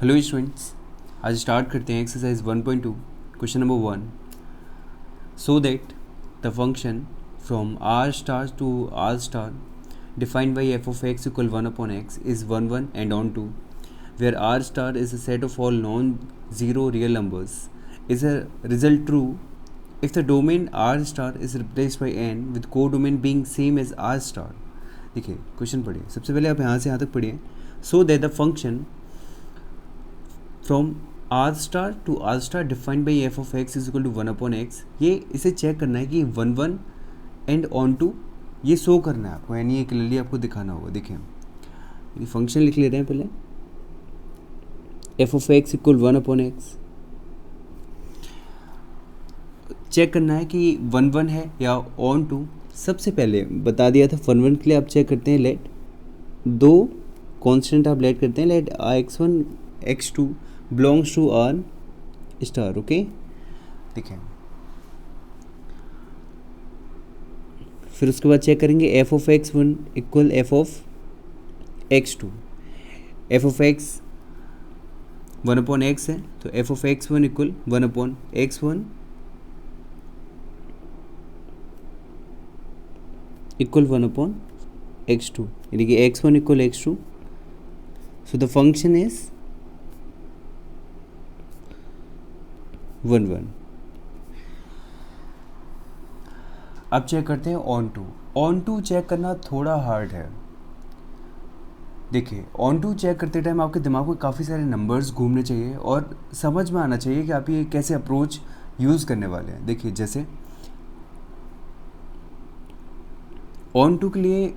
Hello students, आज start करते हैं exercise 1.2 question number 1. So that the function from R star to R star defined by f of x equal 1/x is 1 and on 2 where r star is a set of all non-zero real numbers is a result true if the domain r star is replaced by n with codomain being same as r star. देखिए question पढ़िए. सबसे पहले आप यहाँ से यहाँ तक पढ़िए. So that the function from R star to R star defined by f of x is equal to 1/x. ये इसे चेक करना है कि 1 एंड ऑन टू ये शो करना है आपको, यानी ये क्लियरली आपको दिखाना होगा. देखिए फंक्शन लिख लेते हैं पहले. F of x equal 1/x. Check करना है कि 1 है या ऑन टू. सबसे पहले बता दिया था 1 के लिए आप चेक करते हैं. लेट दो कांस्टेंट आप लेट करते हैं. Let x1 x2 belongs to R star. Okay, देखिए फिर उसके बाद चेक करेंगे f of x1 equal f of x2. F of x 1/x है तो F of x1 equal 1/x1 equal 1/x2, यानी कि x1 equal x2. So the function is 1. अब चेक करते हैं onto. Onto check करना थोड़ा हार्ड है. देखिए ऑन टू चेक करते टाइम आपके दिमाग में काफ़ी सारे नंबर्स घूमने चाहिए और समझ में आना चाहिए कि आप ये कैसे अप्रोच यूज़ करने वाले हैं. देखिए जैसे ऑन टू के लिए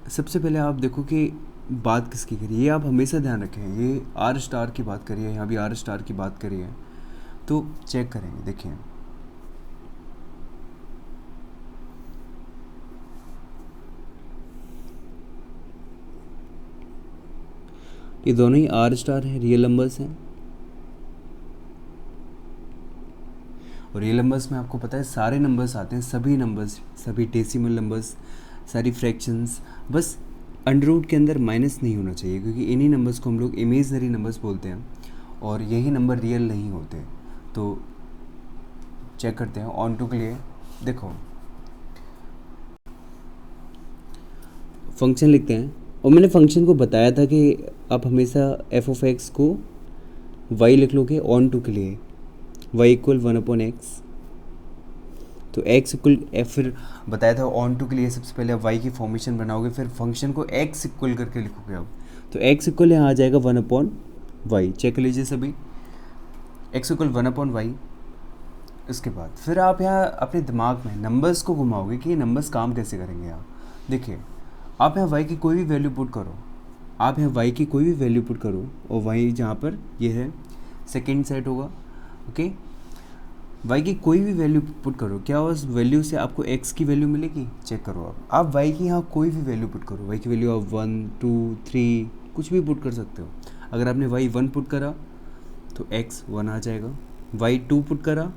सबसे पहले आप देखो कि बात किसकी करिए. ये आप हमेशा ध्यान रखें, ये आर स्टार की बात करिए, यहाँ भी आर स्टार की बात करिए. तो चेक करेंगे. देखिए ये दोनों ही आर स्टार हैं, रियल नंबर्स हैं. और रियल नंबर्स में आपको पता है सारे नंबर्स आते हैं, सभी नंबर्स, सभी डेसिमल नंबर्स, सारी फ्रैक्शंस. बस अंडर रूट के अंदर माइनस नहीं होना चाहिए, क्योंकि इन्हीं नंबर्स को हम लोग इमेजनरी नंबर्स बोलते हैं और यही नंबर रियल नहीं होते. तो चेक करते हैं ऑन टू के लिए. देखो फंक्शन लिखते हैं, और मैंने फंक्शन को बताया था कि आप हमेशा एफ ऑफ एक्स को वाई लिख लोगे ऑन टू के लिए. Y equal 1/x. तो एक्स इक्वल फिर बताया था ऑन टू के लिए सबसे पहले आप वाई की फॉर्मेशन बनाओगे, फिर फंक्शन को एक्स इक्वल करके लिखोगे आप. तो एक्स इक्वल यहाँ आ जाएगा 1/y. चेक कर लीजिए सभी, एक्स इक्वल 1/y. इसके बाद फिर आप यहाँ अपने दिमाग में नंबर्स को घुमाओगे कि ये नंबर्स काम कैसे करेंगे. यहाँ देखिए आप यहाँ y की कोई भी वैल्यू पुट करो, आप यहाँ y की कोई भी वैल्यू पुट करो और y जहाँ पर ये है सेकेंड सेट होगा. ओके, y की कोई भी वैल्यू पुट करो, क्या उस वैल्यू से आपको x की वैल्यू मिलेगी. चेक करो आप y की यहाँ कोई भी वैल्यू पुट करो. y की वैल्यू आप 1 2 3 कुछ भी पुट कर सकते हो. अगर आपने y 1 पुट करा तो x 1 आ जाएगा. y 2 पुट करा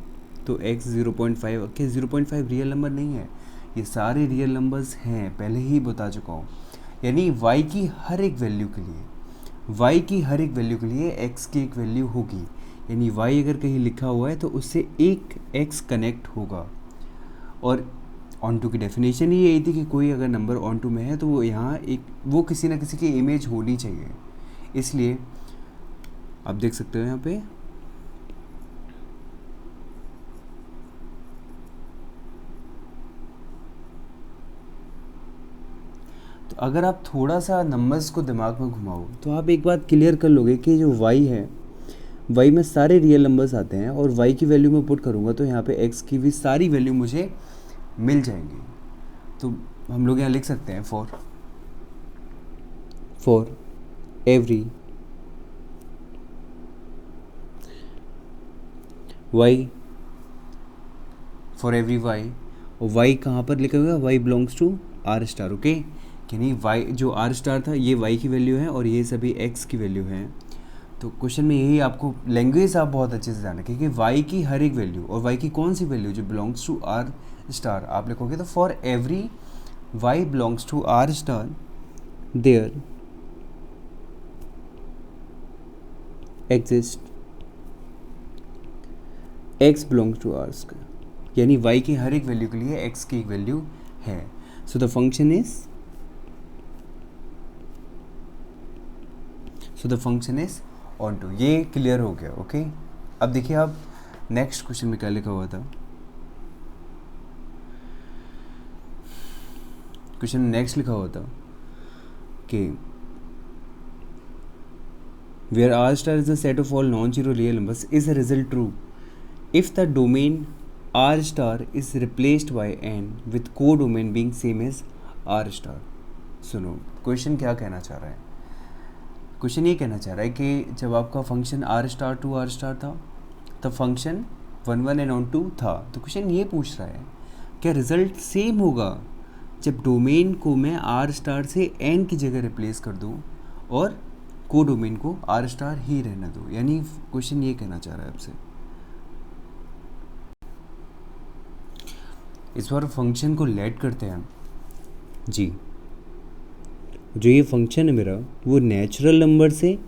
तो x 0.5. ओके, 0.5 रियल नंबर नहीं है, ये सारे रियल नंबर्स हैं, पहले ही बता चुका हूँ. यानी y की हर एक वैल्यू के लिए x की एक वैल्यू होगी. यानी y अगर कहीं लिखा हुआ है तो उससे एक x कनेक्ट होगा. और ऑन टू की डेफिनेशन ही यही थी कि कोई अगर नंबर ऑन टू में है तो वो यहाँ वो किसी ना किसी की इमेज होनी चाहिए. इसलिए आप देख सकते हो यहाँ पे तो अगर आप थोड़ा सा नंबर्स को दिमाग में घुमाओ तो आप एक बात क्लियर कर लोगे कि जो y है, y में सारे रियल नंबर्स आते हैं और y की वैल्यू में पुट करूँगा तो यहाँ पे x की भी सारी वैल्यू मुझे मिल जाएंगी. तो हम लोग यहाँ लिख सकते हैं for every y, for every y. और y कहाँ पर लिखा हुआ है, y belongs to R star. Okay, यानी y जो आर स्टार था ये y की वैल्यू है और ये सभी x की वैल्यू है. तो क्वेश्चन में यही आपको लैंग्वेज आप बहुत अच्छे से ध्यान रखें कि y की हर एक वैल्यू, और y की कौन सी वैल्यू जो बिलोंग्स टू आर स्टार आप लिखोगे. तो for every y belongs to R star there exist x belongs to R square, यानी y की हर एक वैल्यू के लिए x की एक वैल्यू है. So the function is onto. ये क्लियर हो गया. ओके अब देखिए आप नेक्स्ट क्वेश्चन में क्या लिखा हुआ था. क्वेश्चन नेक्स्ट लिखा हुआ था कि where R star is the set of all non zero real numbers is the result true if the domain R star is replaced by N with codomain being same as R star. सुनो question क्या कहना चाह रहा है. Question ये कहना चाह रहा है कि जब आपका function R star to R star था तब फंक्शन 1 1 एंड ऑन 2 था. तो क्वेश्चन ये पूछ रहा है क्या रिजल्ट सेम होगा जब डोमेन को मैं आर स्टार से एन की जगह रिप्लेस कर दूं और को डोमेन को आर स्टार ही रहने दूं. यानी क्वेश्चन ये कहना चाह रहा है आपसे. इस बार फंक्शन को लेट करते हैं जी. जो ये फंक्शन है मेरा वो नेचुरल नंबर से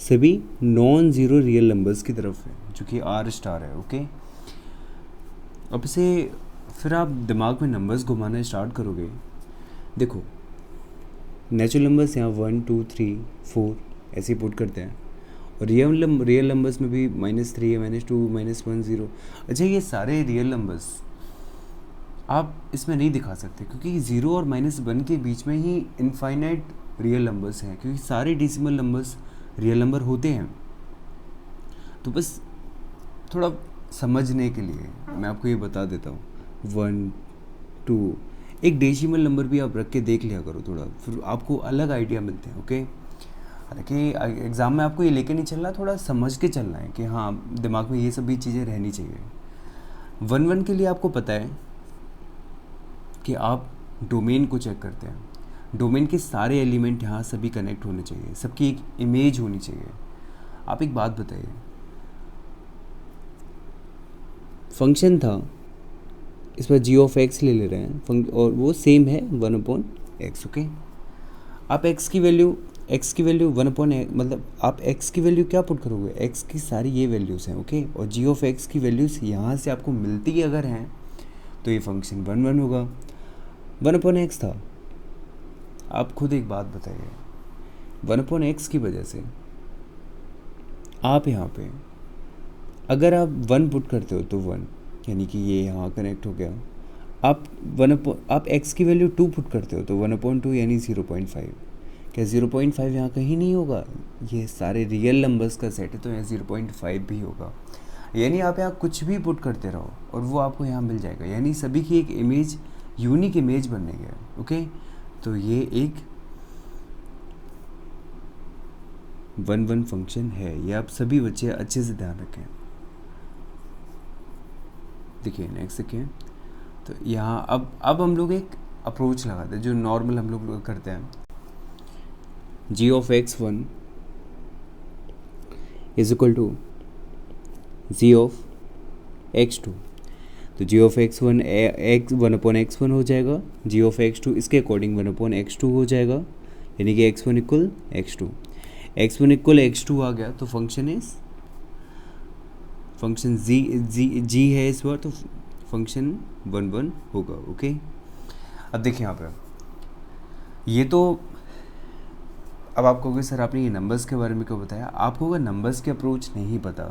सभी नॉन ज़ीरो रियल नंबर्स की तरफ है जो कि आर स्टार है. ओके अब इसे फिर आप दिमाग में नंबर्स घुमाना स्टार्ट करोगे. देखो नेचुरल नंबर्स यहाँ 1 2 3 4 ऐसे पुट करते हैं और रियल नंबर्स में भी -3 है -2 -1 0. अच्छा ये सारे रियल नंबर्स आप इसमें नहीं दिखा सकते क्योंकि 0 और -1 के बीच में ही इनफाइनाइट रियल नंबर्स हैं क्योंकि सारे डेसिमल नंबर्स रियल नंबर होते हैं. तो बस थोड़ा समझने के लिए मैं आपको ये बता देता हूँ 1 2 एक डेसिमल नंबर भी आप रख के देख लिया करो थोड़ा, फिर आपको अलग आइडिया मिलते हैं. ओके हालांकि एग्ज़ाम में आपको ये लेके नहीं चलना, थोड़ा समझ के चलना है कि हाँ दिमाग में ये सभी चीज़ें रहनी चाहिए. 1 1 के लिए आपको पता है कि आप डोमेन को चेक करते हैं. डोमेन के सारे एलिमेंट यहाँ सभी कनेक्ट होने चाहिए, सबकी एक इमेज होनी चाहिए. आप एक बात बताइए, फंक्शन था इस पर g ऑफ x ले रहे हैं और वो सेम है 1/x. ओके आप x की वैल्यू 1/x मतलब आप x की वैल्यू क्या पुट करोगे, x की सारी ये वैल्यूज़ हैं. ओके और g ऑफ x की वैल्यूज़ यहाँ से आपको मिलती अगर हैं तो ये फंक्शन 1 1 होगा. 1/x था. आप खुद एक बात बताइए 1/x की वजह से आप यहाँ पे अगर आप 1 पुट करते हो तो 1 यानी कि ये यहाँ कनेक्ट हो गया. आप x की वैल्यू 2 पुट करते हो तो 1/2 यानी 0.5. क्या 0.5 यहाँ कहीं नहीं होगा, ये सारे रियल नंबर्स का सेट है तो यहाँ 0.5 भी होगा. यानी आप यहाँ कुछ भी पुट करते रहो और वो आपको यहाँ मिल जाएगा. यानी सभी की एक इमेज यूनिक इमेज बनने गया. ओके तो ये एक 1 1 फंक्शन है. ये आप सभी बच्चे अच्छे से ध्यान रखें. देखिए नेक्स्ट देखिए तो यहाँ अब हम लोग एक अप्रोच लगाते हैं जो नॉर्मल हम लोग करते हैं. g of x1 is equal to g of x2. तो g ऑफ x1 1/x1 हो जाएगा, g ऑफ x2 इसके अकॉर्डिंग 1/x2 हो जाएगा. यानी कि x1 equal x2. x1 equal x2 आ गया तो फंक्शन g है इस बार तो फंक्शन 1 1 होगा. ओके अब देखिए यहाँ पे ये तो अब आप कहोगे सर आपने ये नंबर्स के बारे में क्यों बताया. आपको अगर नंबर्स के अप्रोच नहीं पता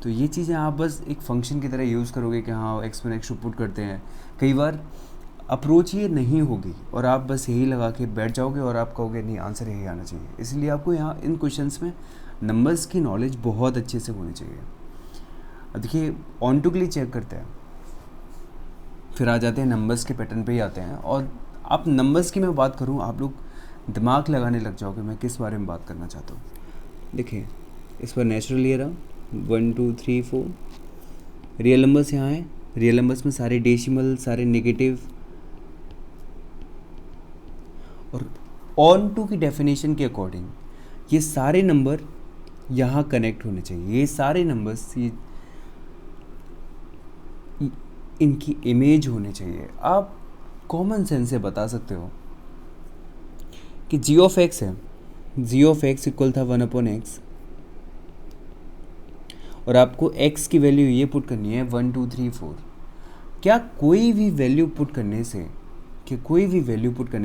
तो ये चीज़ें आप बस एक फंक्शन की तरह यूज़ करोगे कि हाँ x1 x2 पुट करते हैं. कई बार अप्रोच ये नहीं होगी और आप बस यही लगा के बैठ जाओगे और आप कहोगे नहीं आंसर यही आना चाहिए. इसलिए आपको यहाँ इन क्वेश्चंस में नंबर्स की नॉलेज बहुत अच्छे से होनी चाहिए. अब देखिए ऑन टू के लिए चेक करते हैं, फिर आ जाते हैं नंबर्स के पैटर्न पे ही आते हैं. और आप नंबर्स की मैं बात करूँ आप लोग दिमाग लगाने लग जाओगे मैं किस बारे में बात करना चाहता हूँ. देखिए इस पर नेचुरल ये रहा 1 2 3 4 रियल नंबर्स यहाँ हैं. रियल नंबर्स में सारे डेसिमल सारे नेगेटिव और ऑन टू की डेफिनेशन के अकॉर्डिंग ये सारे नंबर यहाँ कनेक्ट होने चाहिए. ये सारे नंबर्स ये इनकी इमेज होने चाहिए. आप कॉमन सेंस से बता सकते हो कि g ऑफ x है, g ऑफ x इक्वल था 1/x और आपको x की वैल्यू ये पुट करनी है 1 2 3 4। क्या कोई भी वैल्यू पुट करने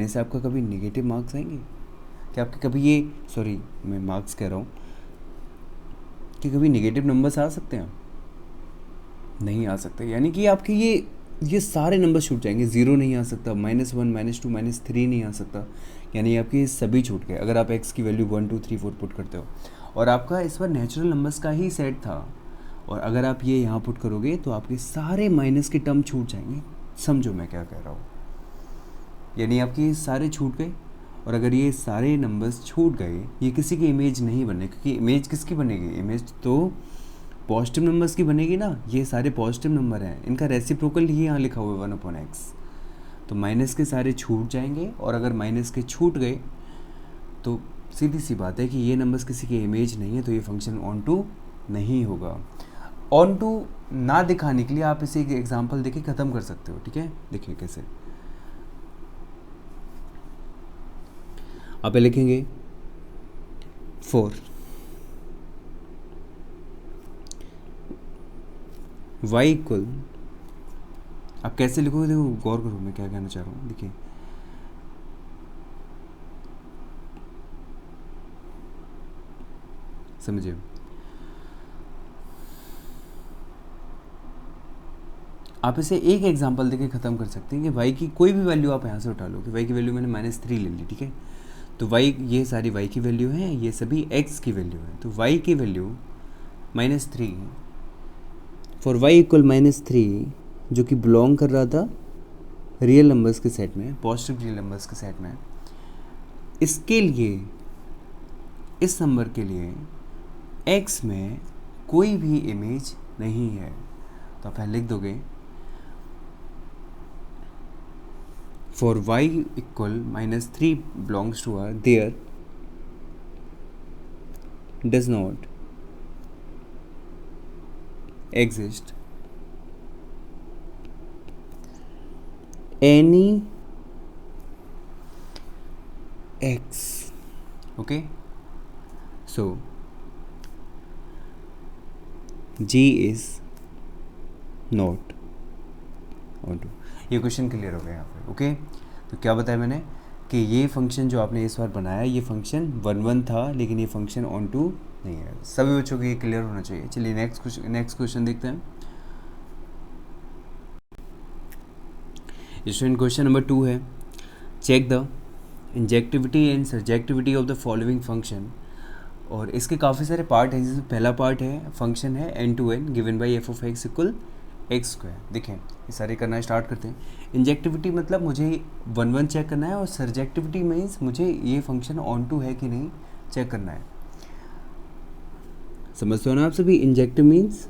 से आपका कभी नेगेटिव मार्क्स आएंगे? क्या आपके कभी मैं मार्क्स कह रहा हूँ कि कभी नेगेटिव नंबर्स आ सकते हैं? नहीं आ सकते। यानी कि आपके ये सारे नंबर छूट जाएंगे। 0 नहीं आ सकता, -1 -2 -3 नहीं आ सकता, यानी आपके सभी छूट गए अगर आप x की वैल्यू 1 2 3 4 पुट करते हो। और आपका इस बार नेचुरल नंबर्स का ही सेट था, और अगर आप ये यहाँ पुट करोगे तो आपके सारे माइनस के टर्म छूट जाएंगे। समझो मैं क्या कह रहा हूँ, यानी आपके सारे छूट गए। और अगर ये सारे नंबर्स छूट गए, ये किसी की इमेज नहीं बने, क्योंकि इमेज किसकी बनेगी? इमेज तो पॉजिटिव नंबर्स की बनेगी ना। ये सारे पॉजिटिव नंबर हैं, इनका रेसिप्रोकल ही यहाँ लिखा हुआ है 1/x। तो माइनस के सारे छूट जाएंगे, और अगर माइनस के छूट गए तो सीधी सी बात है कि ये नंबर्स किसी की इमेज नहीं है, तो ये फंक्शन ऑन टू नहीं होगा। ऑन टू ना दिखाने के लिए आप इसे एक एग्जाम्पल देके ख़त्म कर सकते हो। ठीक है, देखिए कैसे। आप लिखेंगे 4 y इक्वल, आप कैसे लिखोगे देखो, गौर करो मैं क्या कहना चाह रहा हूँ। देखिए समझिए, आप इसे एक एग्जांपल देके ख़त्म कर सकते हैं कि y की कोई भी वैल्यू आप यहाँ से उठा लो, कि y की वैल्यू मैंने -3 ले ली। ठीक है, तो y, ये सारी y की वैल्यू है, ये सभी x की वैल्यू है। तो y की वैल्यू -3 फॉर y इक्वल -3, जो कि बिलोंग कर रहा था रियल नंबर्स के सेट में, पॉजिटिव रियल नंबर्स के सेट में। इसके लिए, इस नंबर के लिए x में कोई भी इमेज नहीं है, तो आप यहाँ लिख दोगे for y equal -3 belongs to R, there does not exist any x. Okay, so G is not onto। ये क्वेश्चन क्लियर हो गया यहाँ पे। ओके, तो क्या बताया मैंने कि ये फंक्शन जो आपने इस बार बनाया, ये फंक्शन 1 था, लेकिन ये फंक्शन ऑन टू नहीं है। सभी बच्चों को ये क्लियर होना चाहिए। चलिए नेक्स्ट क्वेश्चन देखते हैं। स्टूडेंट क्वेश्चन नंबर 2 है, check the injectivity and surjectivity of the following function. और इसके काफ़ी सारे पार्ट हैं, जिसमें पहला पार्ट है फंक्शन है n/n given by f(x) equal x²। देखें, ये सारे करना स्टार्ट करते हैं। इंजेक्टिविटी मतलब मुझे 1 चेक करना है, और सर्जेक्टिविटी मीन्स मुझे ये फंक्शन ऑन टू है कि नहीं चेक करना है। समझते हो ना आप सभी? इंजेक्टिव मीन्स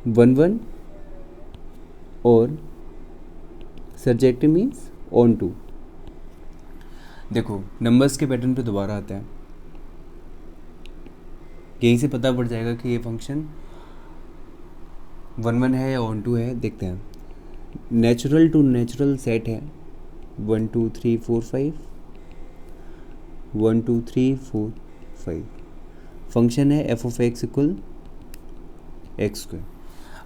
1 और सर्जेक्टिव मीन्स ऑन टू। देखो नंबर्स के पैटर्न पे दोबारा आता है, यहीं से पता पड़ जाएगा कि ये फंक्शन 1 है या ऑन टू है। देखते हैं, नेचुरल टू नेचुरल सेट है 1 2 3 4 5, 1 2 3 4 5। फंक्शन है f(x) इक्वल x²।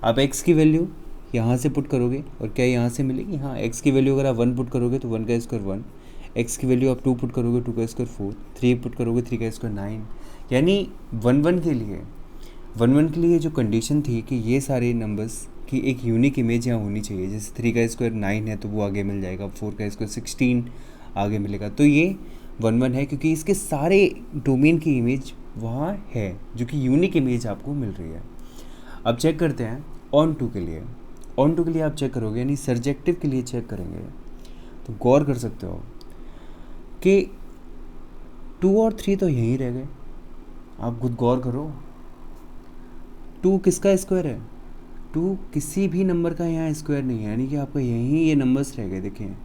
आप x की वैल्यू यहाँ से पुट करोगे, और क्या यहाँ से मिलेगी? हाँ, x की वैल्यू अगर आप 1 पुट करोगे तो 1 का स्क्वायर 1, x की वैल्यू आप 2 पुट करोगे 2 का स्क्वायर 4, 3 पुट करोगे 3 का स्क्वायर 9। यानी 1 के लिए जो कंडीशन थी कि ये सारे नंबर्स की एक यूनिक इमेज यहाँ होनी चाहिए, जैसे 3 का स्क्वायर 9 है तो वो आगे मिल जाएगा, 4 का स्क्वायर 16 आगे मिलेगा, तो ये 1 है, क्योंकि इसके सारे डोमेन की इमेज वहाँ है, जो कि यूनिक इमेज आपको मिल रही है। अब चेक करते हैं ऑन टू के लिए। ऑन टू के लिए आप चेक करोगे, यानी सर्जेक्टिव के लिए चेक करेंगे, तो गौर कर सकते हो कि 2 और 3 तो यहीं रह गए। आप खुद गौर करो, 2 किसका स्क्वायर है? 2 किसी भी नंबर का यहाँ स्क्वायर नहीं है, यानी कि आपका यहीं ये नंबर्स रह गए। देखें,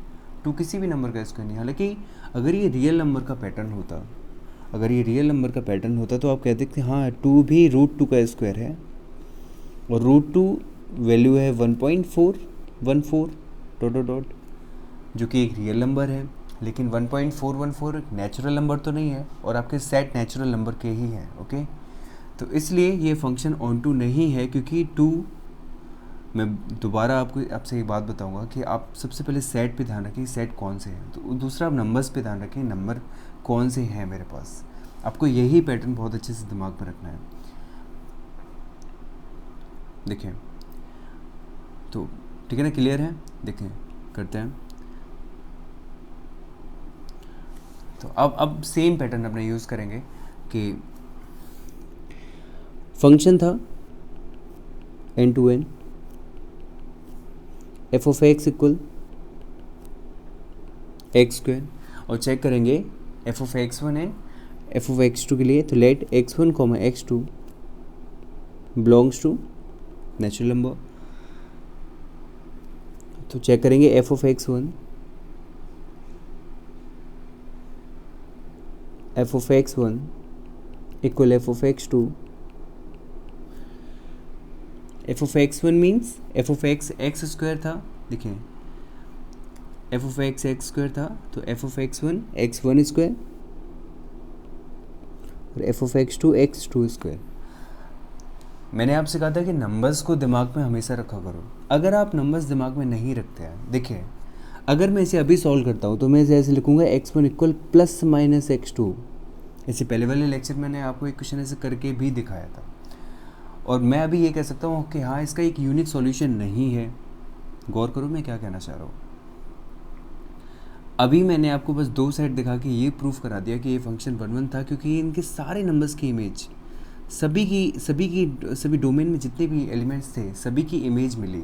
2 किसी भी नंबर का स्क्वायर नहीं। हालांकि अगर ये रियल नंबर का पैटर्न होता, तो आप कहते कि हाँ 2 भी √2 का स्क्वायर है, और √2 वैल्यू है 1.414 ... जो कि एक रियल नंबर है, लेकिन 1.414 एक नेचुरल नंबर तो नहीं है, और आपके सेट नेचुरल नंबर के ही हैं। ओके, तो इसलिए ये फंक्शन ऑन टू नहीं है, क्योंकि टू, मैं दोबारा आपसे एक बात बताऊंगा कि आप सबसे पहले सेट पे ध्यान रखें, सेट कौन से हैं, तो दूसरा आप नंबर्स पे ध्यान रखें, नंबर कौन से हैं मेरे पास। आपको यही पैटर्न बहुत अच्छे से दिमाग में रखना है। देखें तो ठीक है ना, क्लियर है? देखें करते हैं। तो अब सेम पैटर्न अपने यूज़ करेंगे कि फंक्शन था n to n f of x equal x square, और चेक करेंगे f of x1 and f of x2 के लिए। तो let x1 comma x2 belongs to natural number. तो चेक करेंगे f of x1 equal f of x2। f of x1 means f of x square था, देखिए f of x square था, तो f of x1 square और f of x2 square. मैंने आपसे कहा था कि नंबर्स को दिमाग में हमेशा रखा करो। अगर आप नंबर्स दिमाग में नहीं रखते हैं, देखिए अगर मैं इसे अभी सॉल्व करता हूँ तो मैं इसे ऐसे लिखूँगा x1 equal plus minus x2। इससे पहले वाले लेक्चर मैंने आपको एक क्वेश्चन ऐसे करके भी दिखाया था, और मैं अभी ये कह सकता हूँ कि हाँ इसका एक यूनिक सॉल्यूशन नहीं है। गौर करो मैं क्या कहना चाह रहा हूँ। अभी मैंने आपको बस दो सेट दिखा के ये प्रूफ करा दिया कि ये फंक्शन 1 था, क्योंकि इनके सारे नंबर्स की इमेज सभी डोमेन में जितने भी एलिमेंट्स थे सभी की इमेज मिली।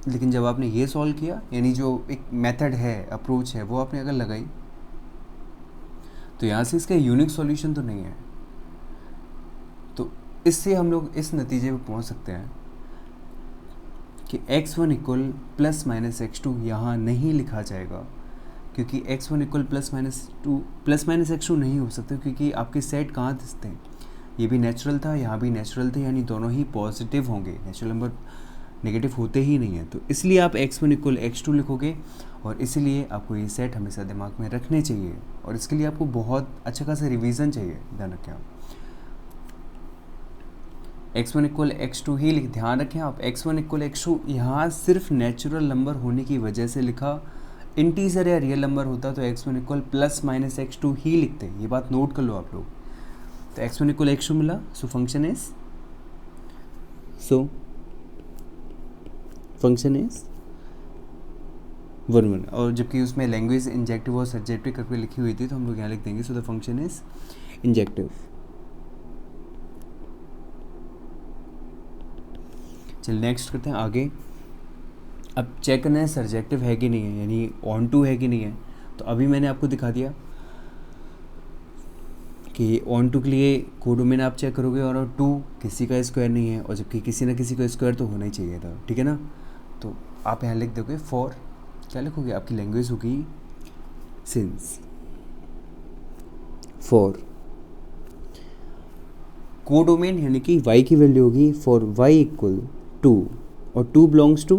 लेकिन जब आपने ये सॉल्व किया, यानी जो एक मेथड है, अप्रोच है, वो आपने अगर लगाई, तो यहाँ से इसका यूनिक सॉल्यूशन तो नहीं है। तो इससे हम लोग इस नतीजे पर पहुँच सकते हैं कि x1 equal plus minus x2 यहाँ नहीं लिखा जाएगा, क्योंकि x1 equal plus minus x2 नहीं हो सकता, क्योंकि आपके सेट कहाँ थे, ये भी नेचुरल था, यहाँ भी नेचुरल थे, यानी दोनों ही पॉजिटिव होंगे, नेचुरल नंबर नेगेटिव होते ही नहीं है। तो इसलिए आप x1 इक्वल x2 लिखोगे, और इसीलिए आपको ये सेट हमेशा दिमाग में रखने चाहिए, और इसके लिए आपको बहुत अच्छा खासा रिवीजन चाहिए। ध्यान रखें आप x1 इक्वल x2 ही ध्यान रखें आप। x1 इक्वल x2 यहाँ सिर्फ नेचुरल नंबर होने की वजह से लिखा, इंटीजर या रियल नंबर होता तो x1 equal plus minus x2 ही लिखते, ये बात नोट कर लो आप लोग। तो x1 इक्वल x2 मिला, सो फंक्शन इज 1 और जबकि उसमें लैंग्वेज इंजेक्टिव और सब्जेक्टिव करके लिखी हुई थी, तो हम लोग यहाँ लिख देंगे सो द फंक्शन इज इंजेक्टिव। चलिए नेक्स्ट करते हैं आगे। अब चेक करना है सर्जेक्टिव है कि नहीं है, यानी ऑन टू है कि नहीं है। तो अभी मैंने आपको दिखा दिया कि ऑन टू के लिए कोडोमेन आप चेक करोगे और टू किसी का स्क्वायर नहीं है, और जबकि किसी ना किसी का स्क्वायर तो होना ही चाहिए था, ठीक है ना। तो आप यहाँ लिख दोगे फॉर, क्या लिखोगे, आपकी लैंग्वेज होगी सिंस। फॉर कोडोमेन यानी कि y की वैल्यू होगी फॉर y इक्वल 2 और 2 बिलोंग्स टू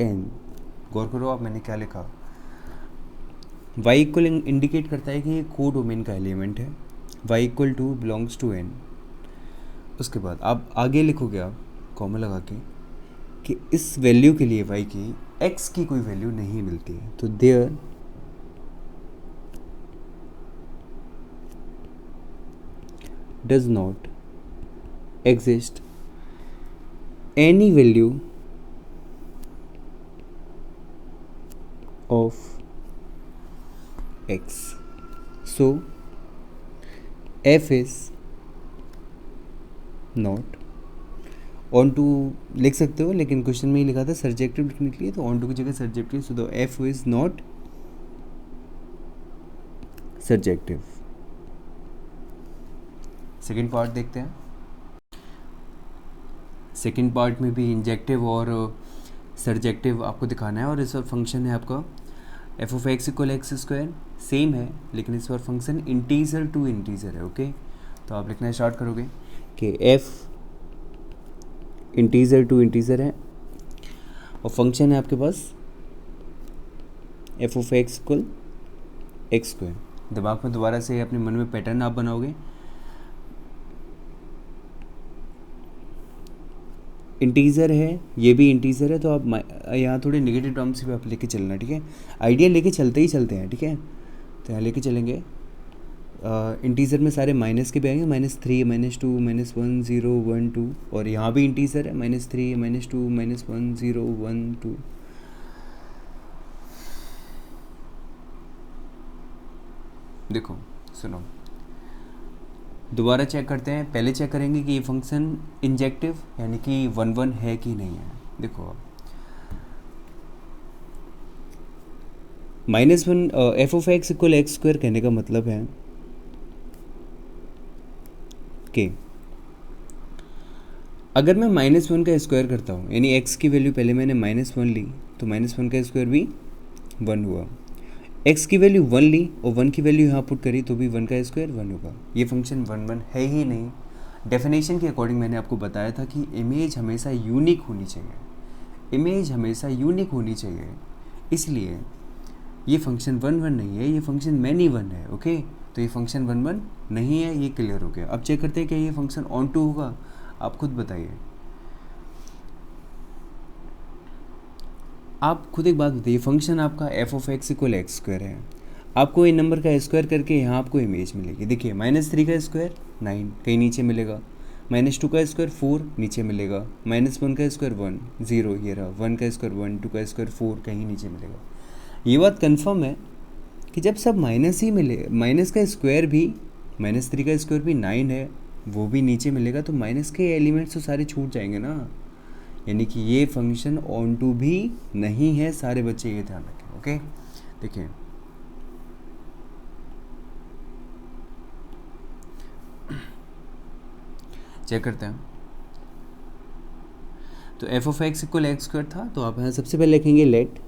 n। गौर करो आप, मैंने क्या लिखा, y इक्वल इंडिकेट करता है कि ये कोडोमेन का एलिमेंट है, y equal 2 belongs to n। उसके बाद आप आगे लिखोगे, आप कॉमा लगा के, कि इस वैल्यू के लिए y की x की कोई वैल्यू नहीं मिलती है, तो there does not exist any value of x, so f is not on to लिख सकते हो, लेकिन क्वेश्चन में ही लिखा था सर्जेक्टिव लिखने के लिए, तो on to की जगह surjective, so the f is not surjective. Second part देखते हैं। सेकेंड पार्ट में भी इंजेक्टिव और सर्जेक्टिव आपको दिखाना है, और इस बार फंक्शन है आपका F of x equal x square, same है, लेकिन इस बार फंक्शन इंटीजर टू इंटीजर है। ओके, तो आप लिखना स्टार्ट करोगे कि एफ इंटीजर टू इंटीजर है, और फंक्शन है आपके पास F of x equal x square. दिमाग में दोबारा से अपने मन में पैटर्न आप बनाओगे, इंटीजर है, ये भी इंटीजर है, तो आप यहाँ थोड़े नेगेटिव टर्म्स भी आप लेके चलना, ठीक है। आइडिया लेके चलते ही चलते हैं, ठीक है। तो यहाँ लेके चलेंगे, इंटीजर में सारे माइनस के भी आएंगे, -3, -2, -1, 0, 1, 2, और यहाँ भी इंटीजर है, -3, -2, -1, 0, 1, 2। देखो सुनो, दोबारा चेक करते हैं। पहले चेक करेंगे कि ये फंक्शन इंजेक्टिव यानी कि 1 1 है कि नहीं है। देखो -1 f(x) = x² कहने का मतलब है कि अगर मैं -1 का स्क्वायर करता हूँ, यानी x की वैल्यू पहले मैंने -1 ली, तो -1 का स्क्वायर भी 1 हुआ। x की वैल्यू 1 ली और 1 की वैल्यू यहाँ पुट करी तो भी 1 का स्क्वायर 1 होगा। ये फंक्शन 1 1 है ही नहीं। डेफिनेशन के अकॉर्डिंग मैंने आपको बताया था कि इमेज हमेशा यूनिक होनी चाहिए, इमेज हमेशा यूनिक होनी चाहिए, इसलिए ये फंक्शन 1 1 नहीं है, ये फंक्शन मैनी 1 है। ओके, तो ये फंक्शन 1 1 नहीं है, ये क्लियर हो गया। अब चेक करते हैं कि ये फंक्शन ऑन टू होगा, आप खुद बताइए। आप खुद एक बात बताइए, फंक्शन आपका f(x) = x² है, आपको इन नंबर का स्क्वायर करके यहाँ आपको इमेज मिलेगी। देखिए -3 का स्क्वायर 9 कहीं नीचे मिलेगा, -2 का स्क्वायर 4 नीचे मिलेगा, -1 का स्क्वायर 1 0 ये रहा, 1 का स्क्वायर 1, 2 का स्क्वायर 4 कहीं नीचे मिलेगा। ये बात कंफर्म है कि जब सब माइनस ही मिले, माइनस का स्क्वायर भी, -3 का स्क्वायर भी 9 है, वो भी नीचे मिलेगा, तो माइनस के एलिमेंट्स तो सारे छूट जाएंगे ना, यानी कि ये फंक्शन ऑन टू भी नहीं है। सारे बच्चे ये ध्यान रखें। ओके, देखिए चेक करते हैं। तो f(x) = x² था, तो आप यहाँ सबसे पहले लिखेंगे late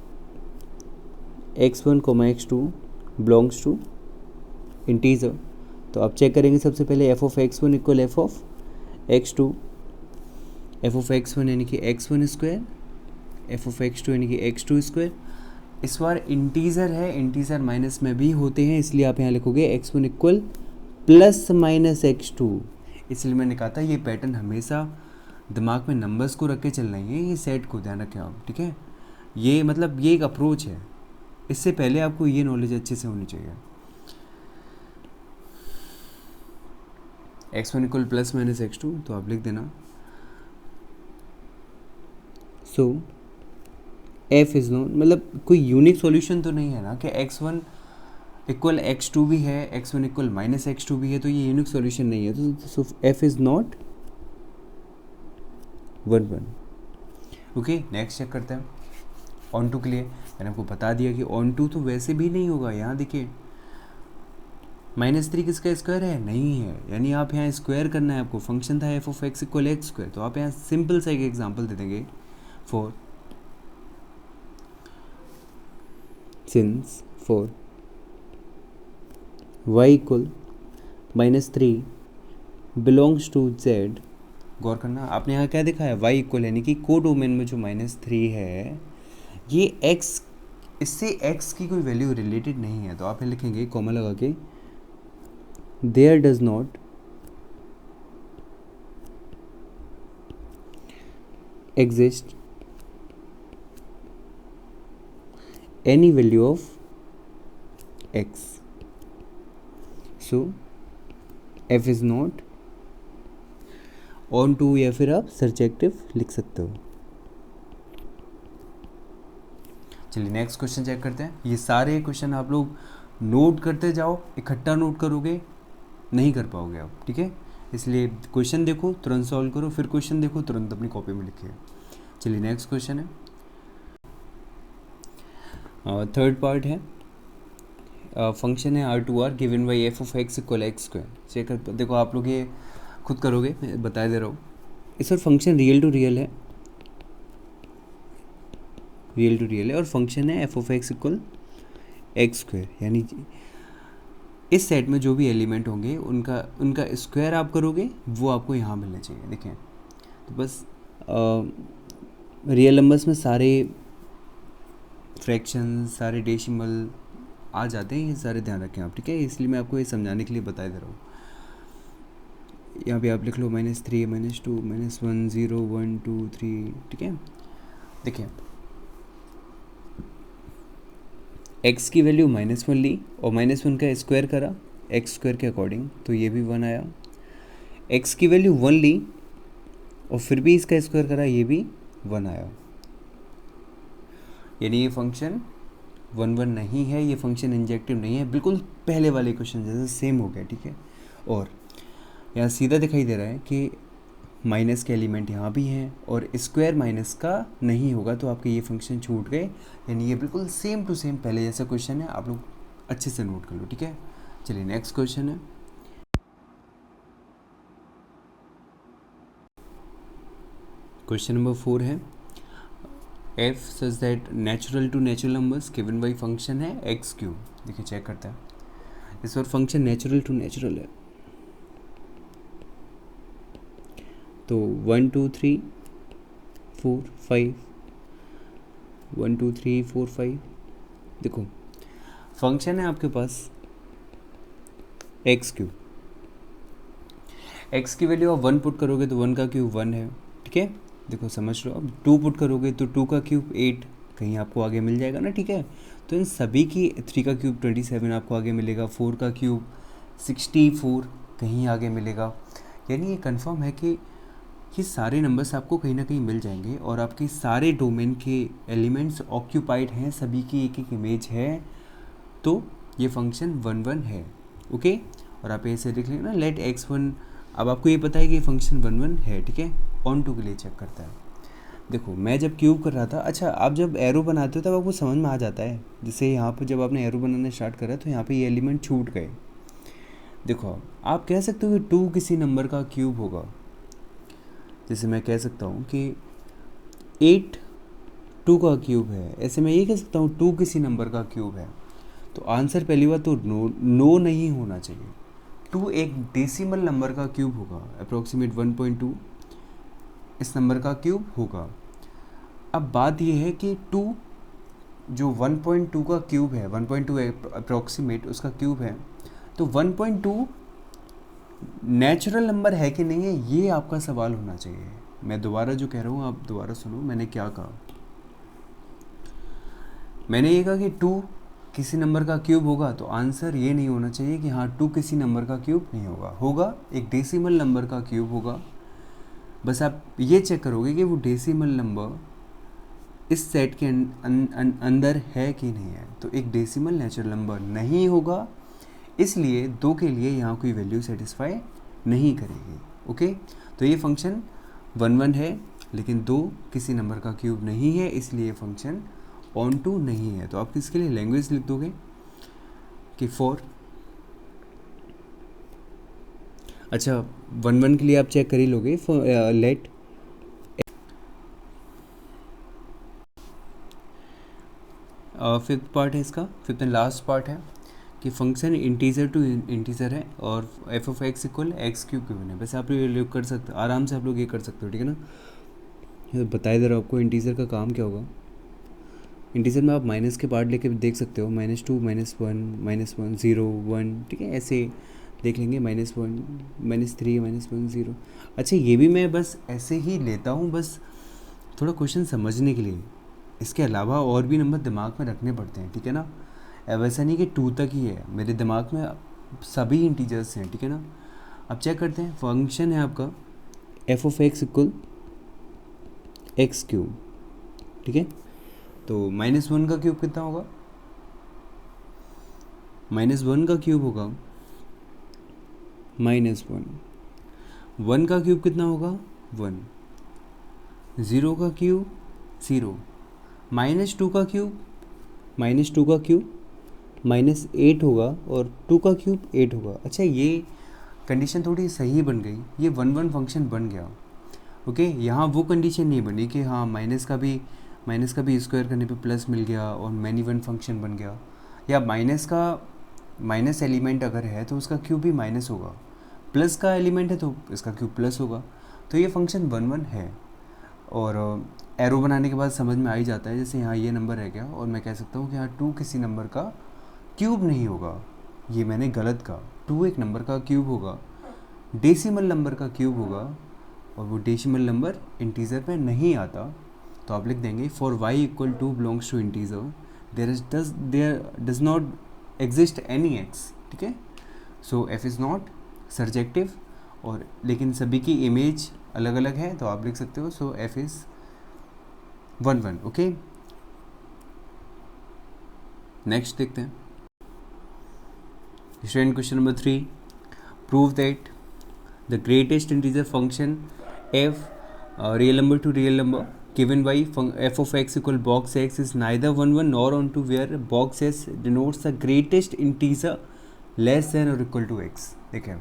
x1, x2 belongs to integer. तो आप चेक करेंगे सबसे पहले f(x1) = f(x2), f(x1) यानी कि x1², f(x2) यानी कि x2²। इस बार इंटीजर है, इंटीजर माइनस में भी होते हैं, इसलिए आप यहाँ लिखोगे x1 = +-x2। इसलिए मैंने कहा था ये पैटर्न हमेशा दिमाग में नंबर्स को रख के चलना है, ये सेट को ध्यान रखें आप, ठीक है। ये मतलब ये एक अप्रोच है, इससे पहले आपको ये नॉलेज अच्छे से होनी चाहिए। x1 = +-x2, तो आप लिख देना सो f इज़ नॉट, मतलब कोई यूनिक सॉल्यूशन तो नहीं है ना कि x1 = x2 भी है, x1 = -x2 भी है, तो ये यूनिक सॉल्यूशन नहीं है। तो so f is not 1 1। Okay, next check करते हैं ऑन टू के लिए। मैंने आपको बता दिया कि ऑन टू तो वैसे भी नहीं होगा। यहाँ देखिए -3 किसका स्क्वायर है, नहीं है, यानी आप यहाँ स्क्वायर करना है आपको। फंक्शन था f(x) = x², तो आप यहाँ सिंपल सा एक एग्जांपल दे देंगे for since for y = -3 belongs to z। गौर करना, आपने यहाँ क्या देखा है, y = यानी कि कोडोमेन में जो -3 है, ये x, इससे x की कोई वैल्यू रिलेटेड नहीं है, तो आप यहाँ लिखेंगे कॉमा लगा के there does not exist any value of x, so f is not onto, या फिर आप सर्जेक्टिव लिख सकते हो। चलिए नेक्स्ट क्वेश्चन चेक करते हैं। ये सारे क्वेश्चन आप लोग नोट करते जाओ, इकट्ठा नोट करोगे नहीं कर पाओगे आप, ठीक है। इसलिए क्वेश्चन देखो तुरंत सॉल्व करो, फिर क्वेश्चन देखो तुरंत अपनी कॉपी में लिखिए। चलिए नेक्स्ट क्वेश्चन है, थर्ड पार्ट है, फंक्शन है R2R given by f(x) = x²। Check कर, देखो आप लोग ये खुद करोगे, मैं बता दे रहा हूँ। इस पर फंक्शन रियल टू रियल है, रियल टू रियल है, और फंक्शन है f(x) = x², यानी इस सेट में जो भी एलिमेंट होंगे उनका स्क्वायर आप करोगे, वो आपको यहाँ मिलने चाहिए। देखें तो बस रियल नंबर्स में सारे फ्रैक्शन, सारे डेसिमल आ जाते हैं, ये सारे ध्यान रखें आप, ठीक है। इसलिए मैं आपको ये समझाने के लिए बता दे रहा हूँ। यहाँ पे आप लिख लो -3 -2 -1 0 1 2 3, ठीक है। देखिए x की वैल्यू -1 ली और -1 का स्क्वायर करा x स्क्वायर के अकॉर्डिंग, तो ये भी 1 आया। x की वैल्यू 1 ली और फिर भी इसका स्क्वायर करा, ये भी 1 आया। यानी ये फंक्शन 1 1 नहीं है, ये फंक्शन इंजेक्टिव नहीं है, बिल्कुल पहले वाले क्वेश्चन जैसे सेम हो गया, ठीक है। और यहाँ सीधा दिखाई दे रहा है कि माइनस के एलिमेंट यहाँ भी हैं और स्क्वायर माइनस का नहीं होगा, तो आपके ये फंक्शन छूट गए। यानी ये बिल्कुल सेम टू सेम पहले जैसा क्वेश्चन है, आप लोग अच्छे से नोट कर लो, ठीक है। चलिए नेक्स्ट क्वेश्चन है। क्वेश्चन नंबर 4 है f such that natural to natural numbers given by function है एक्स क्यूब। देखिए चेक करते हैं, इस बार फंक्शन नेचुरल टू नेचुरल है, तो 1 2 3 4 5 1 2 3 4 5। देखो फंक्शन है आपके पास एक्स क्यूब, एक्स की वैल्यू आप 1 पुट करोगे तो 1 का क्यूब 1 है, ठीक है। देखो समझ लो, अब 2 पुट करोगे तो 2 का क्यूब 8 कहीं आपको आगे मिल जाएगा ना, ठीक है। तो इन सभी की 3 का क्यूब 27 आपको आगे मिलेगा, 4 का क्यूब 64 कहीं आगे मिलेगा। यानी ये कंफर्म है कि ये सारे नंबर्स आपको कहीं ना कहीं मिल जाएंगे और आपके सारे डोमेन के एलिमेंट्स ऑक्यूपाइड हैं, सभी की एक एक इमेज है, तो ये फंक्शन 1 1 है, ओके। और आप ऐसे लिख लेंगे ना, लेट x1। अब आपको ये पता है कि ये फंक्शन 1 1 है, ठीक है। ऑन टू के लिए चेक करता है। देखो मैं जब क्यूब कर रहा था, अच्छा आप जब एरो बनाते हो तब आपको समझ में आ जाता है, जैसे यहाँ पर जब आपने एरो बनाना स्टार्ट करा तो यहाँ पे ये एलिमेंट छूट गए। देखो आप कह सकते हो कि 2 किसी नंबर का क्यूब होगा, जैसे मैं कह सकता हूँ कि 8 2 का क्यूब है, ऐसे मैं ये कह सकता हूँ 2 किसी नंबर का क्यूब है। तो आंसर पहली बात तो नो नहीं होना चाहिए। 2 एक डेसिमल नंबर का क्यूब होगा, अप्रोक्सीमेट 1.2 इस नंबर का क्यूब होगा। अब बात ये है कि 2 जो 1.2 का क्यूब है, 1.2 अप्रोक्सीमेट उसका क्यूब है, तो 1.2 नेचुरल नंबर है कि नहीं है, ये आपका सवाल होना चाहिए। मैं दोबारा जो कह रहा हूँ आप दोबारा सुनो, मैंने क्या कहा। मैंने ये कहा कि 2 किसी नंबर का क्यूब होगा, तो आंसर ये नहीं होना चाहिए कि हाँ 2 किसी नंबर का क्यूब नहीं होगा, होगा एक डेसिमल नंबर का क्यूब होगा। बस आप ये चेक करोगे कि वो डेसिमल नंबर इस सेट के अंदर है कि नहीं है, तो एक डेसिमल नेचुरल नंबर नहीं होगा, इसलिए 2 के लिए यहाँ कोई वैल्यू सेटिस्फाई नहीं करेगी, ओके। तो ये फंक्शन 1 1 है, लेकिन 2 किसी नंबर का क्यूब नहीं है, इसलिए फंक्शन ऑन टू नहीं है। तो आप किसके लिए लैंग्वेज लिख दोगे कि 4। अच्छा 1 1 के लिए आप चेक कर ही लोगे, लेट फिफ्थ पार्ट है इसका, फिफ्थ एंड लास्ट पार्ट है कि फंक्शन इंटीजर टू इंटीजर है और F of x equal x cube given है। वैसे आप लोग कर सकते हो, आराम से आप लोग ये कर सकते हो, ठीक है ना। ये बताया दे रहा हूँ आपको इंटीजर का काम क्या होगा। इंटीजर में आप माइनस के पार्ट लेके देख सकते हो, -2 -1 0 1, ठीक है, ऐसे देख लेंगे, -1 -3 -1 0। अच्छा ये भी मैं बस ऐसे ही लेता हूँ, बस थोड़ा क्वेश्चन समझने के लिए, इसके अलावा और भी नंबर दिमाग में रखने पड़ते हैं, ठीक है ना। वैसा नहीं कि 2 तक ही है, मेरे दिमाग में सभी इंटीजर्स हैं, ठीक है ना। अब चेक करते हैं, फंक्शन है आपका F of x equal x cube, ठीक है। तो -1 का क्यूब कितना होगा, -1 का क्यूब होगा -1, 1 का क्यूब कितना होगा 1, 0 का क्यूब 0, -2 का क्यूब -2 का क्यूब -8 होगा और 2 का क्यूब 8 होगा। अच्छा ये कंडीशन थोड़ी सही बन गई, ये 1 1 फंक्शन बन गया, ओके। यहाँ वो कंडीशन नहीं बनी कि हाँ माइनस का भी स्क्वायर करने पे प्लस मिल गया और मैनी वन फंक्शन बन गया, या माइनस एलिमेंट अगर है तो उसका क्यूब भी माइनस होगा, प्लस का एलिमेंट है तो इसका क्यूब प्लस होगा। तो ये फंक्शन 1 1 है और एरो बनाने के बाद समझ में आ ही जाता है। जैसे यहाँ ये नंबर है क्या, और मैं कह सकता हूँ कि हाँ 2 किसी नंबर का क्यूब नहीं होगा, ये मैंने गलत कहा, 2 एक नंबर का क्यूब होगा, डेसिमल नंबर का क्यूब होगा और वो डेसिमल नंबर इंटीजर पे नहीं आता, तो आप लिख देंगे for y equal two belongs to integer there does not exist any x, ठीक है। So f is not surjective, और लेकिन सभी की इमेज अलग अलग है, तो आप लिख सकते हो सो एफ इज़ 1 1, ओके। नेक्स्ट देखते हैं student, question number 3, prove that the greatest integer function F real number two real number given by f of x equal box x is neither 1 1 nor onto where box s denotes the greatest integer less than or equal to x। देखिए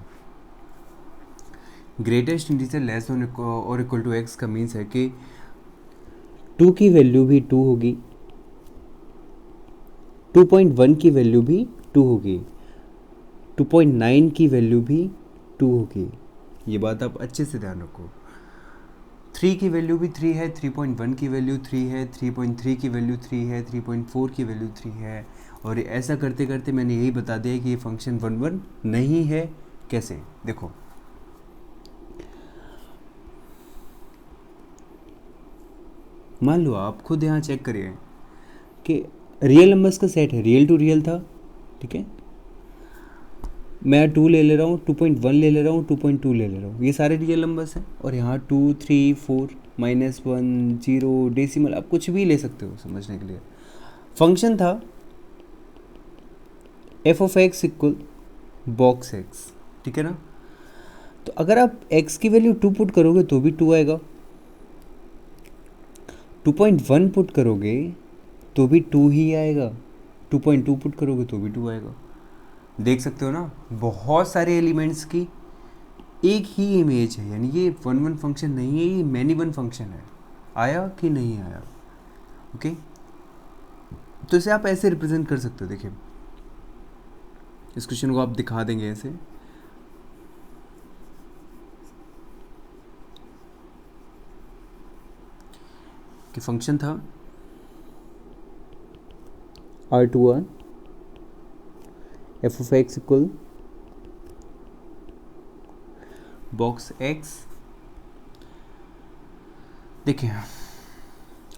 greatest integer less than और equal to x का means है कि 2 की value भी 2 होगी, 2.1 की value भी 2 होगी, 2.9 की वैल्यू भी 2 होगी। ये बात आप अच्छे से ध्यान रखो। 3 की वैल्यू भी 3 है, 3.1 की वैल्यू 3 है, 3.3 की वैल्यू 3 है, 3.4 की वैल्यू 3 है, और ऐसा करते करते मैंने यही बता दिया कि ये फंक्शन 1 1 नहीं है। कैसे? देखो मान लो आप खुद यहाँ चेक करिए कि रियल नंबर्स का सेट है, रियल टू रियल था, ठीक है। मैं 2 ले रहा हूँ, 2.1 ले रहा हूँ, 2.2 ले रहा हूँ, ये सारे रियल नंबर्स हैं, और यहाँ 2 3 4 -1 0 डेसिमल, आप कुछ भी ले सकते हो समझने के लिए। फंक्शन था F of x equal box x, ठीक है ना। तो अगर आप x की वैल्यू 2 पुट करोगे तो भी 2 आएगा, 2.1 पुट करोगे तो भी 2 ही आएगा, 2.2 पुट करोगे तो भी 2 आएगा। देख सकते हो ना, बहुत सारे एलिमेंट्स की एक ही इमेज है, यानी ये 1 1 फंक्शन नहीं है, ये मैनी वन फंक्शन है। आया कि नहीं आया? ओके, तो इसे आप ऐसे रिप्रेजेंट कर सकते हो। देखिए इस क्वेश्चन को आप दिखा देंगे ऐसे, कि फंक्शन था R2R F of x equal box x. देखिए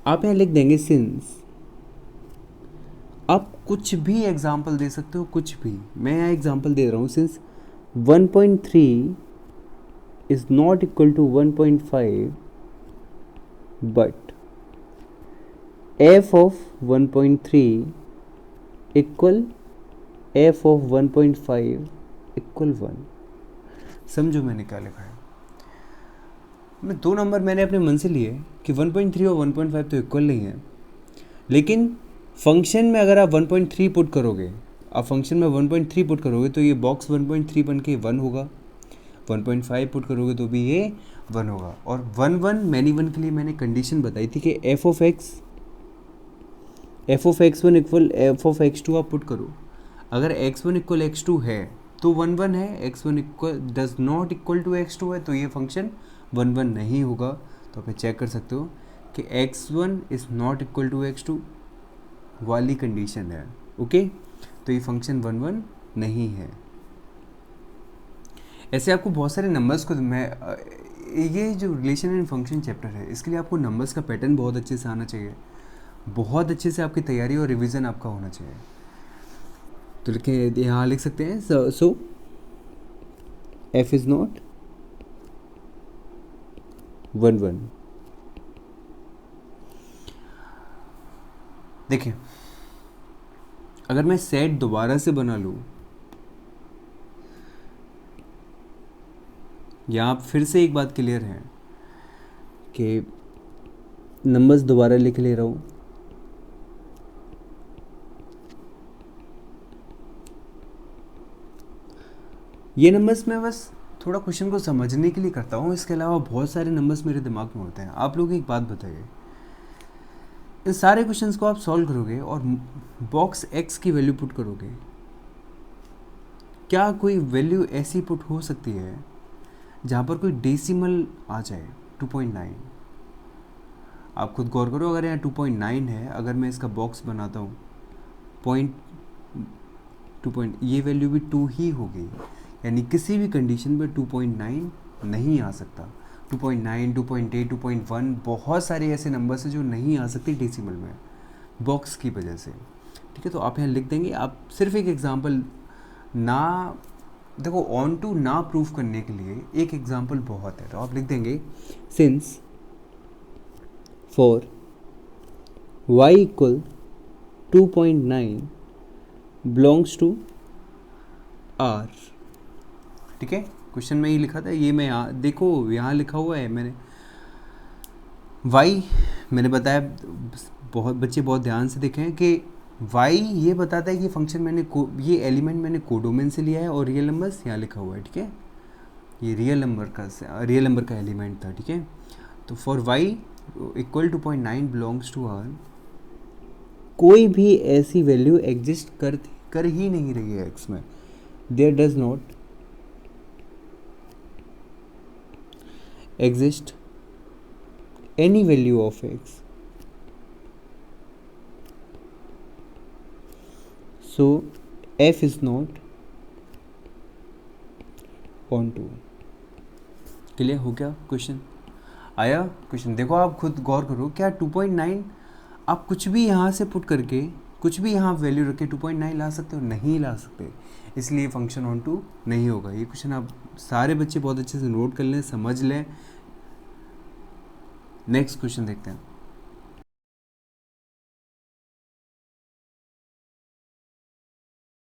आप यहाँ लिख देंगे सिंस, आप कुछ भी एग्जाम्पल दे सकते हो, कुछ भी। मैं यहाँ एग्जाम्पल दे रहा हूँ, since 1.3 is not equal to 1.5 but f of 1.3 equal f of 1.5 equal 1। समझो मैंने क्या लिखा है। मैं 2 नंबर मैंने अपने मन से लिए कि 1.3 और 1.5 तो इक्वल नहीं है, लेकिन फंक्शन में अगर आप 1.3 पुट करोगे, आप फंक्शन में 1.3 पुट करोगे तो ये बॉक्स 1.3 बन के 1 होगा, 1.5 पुट करोगे तो भी ये 1 होगा। और 1 1 मैनी वन के लिए मैंने कंडीशन बताई थी कि F of x1 equal f of x2 आप पुट करो। अगर x1 इक्वल x2 है तो 1 1 है, x1 equal does not equal to x2 है तो ये फंक्शन 1 1 नहीं होगा। तो आप चेक कर सकते हो कि x1 is not equal to x2 वाली कंडीशन है, ओके। तो ये फंक्शन 1 1 नहीं है। ऐसे आपको बहुत सारे नंबर्स को ये जो रिलेशन एंड फंक्शन चैप्टर है, इसके लिए आपको नंबर्स का पैटर्न बहुत अच्छे से आना चाहिए, बहुत अच्छे से आपकी तैयारी और रिवीजन आपका होना चाहिए। तो लिखे यहाँ लिख सकते हैं सो एफ इज नॉट 1 1। देखिए अगर मैं सेट दोबारा से बना लूँ, यहाँ फिर से एक बात क्लियर है कि नंबर्स दोबारा लिख ले रहा हूँ, ये नंबर्स मैं बस थोड़ा क्वेश्चन को समझने के लिए करता हूँ, इसके अलावा बहुत सारे नंबर्स मेरे दिमाग में होते हैं। आप लोग एक बात बताइए, इन सारे क्वेश्चंस को आप सॉल्व करोगे और बॉक्स एक्स की वैल्यू पुट करोगे, क्या कोई वैल्यू ऐसी पुट हो सकती है जहाँ पर कोई डेसिमल आ जाए 2.9? आप खुद गौर करो, अगर यहाँ 2.9 है, अगर मैं इसका बॉक्स बनाता हूँ 2 ये वैल्यू भी 2 ही होगी, यानी किसी भी कंडीशन पे 2.9 नहीं आ सकता। 2.9, 2.8, 2.1 बहुत सारे ऐसे नंबर्स हैं जो नहीं आ सकते डेसिमल में बॉक्स की वजह से। ठीक है, तो आप यहाँ लिख देंगे। आप सिर्फ एक एग्जांपल ना, देखो ऑन टू ना प्रूफ करने के लिए एक एग्जांपल बहुत है, तो आप लिख देंगे since for y equal 2.9 belongs to r। ठीक है, क्वेश्चन में ही लिखा था, ये मैं यहाँ देखो यहाँ लिखा हुआ है मैंने y, मैंने बताया, बहुत बच्चे बहुत ध्यान से देखें कि y ये बताता है कि फंक्शन मैंने ये एलिमेंट मैंने कोडोमेन से लिया है और रियल नंबर्स यहाँ लिखा हुआ है। ठीक है, ये रियल नंबर का एलिमेंट था। ठीक है, तो for y equal 2.9 belongs to r, कोई भी ऐसी वैल्यू एग्जिस्ट कर ही नहीं रही है x में। There does not exist any value of x, so f is not onto। Clear हो गया? क्वेश्चन आया? क्वेश्चन देखो, आप खुद गौर करो, क्या 2.9 आप कुछ भी यहाँ से पुट करके कुछ भी यहाँ वैल्यू रख के 2.9 ला सकते हो? नहीं ला सकते, इसलिए फंक्शन ऑन टू नहीं होगा। ये क्वेश्चन आप सारे बच्चे बहुत अच्छे से नोट कर लें, समझ लें। नेक्स्ट क्वेश्चन देखते हैं।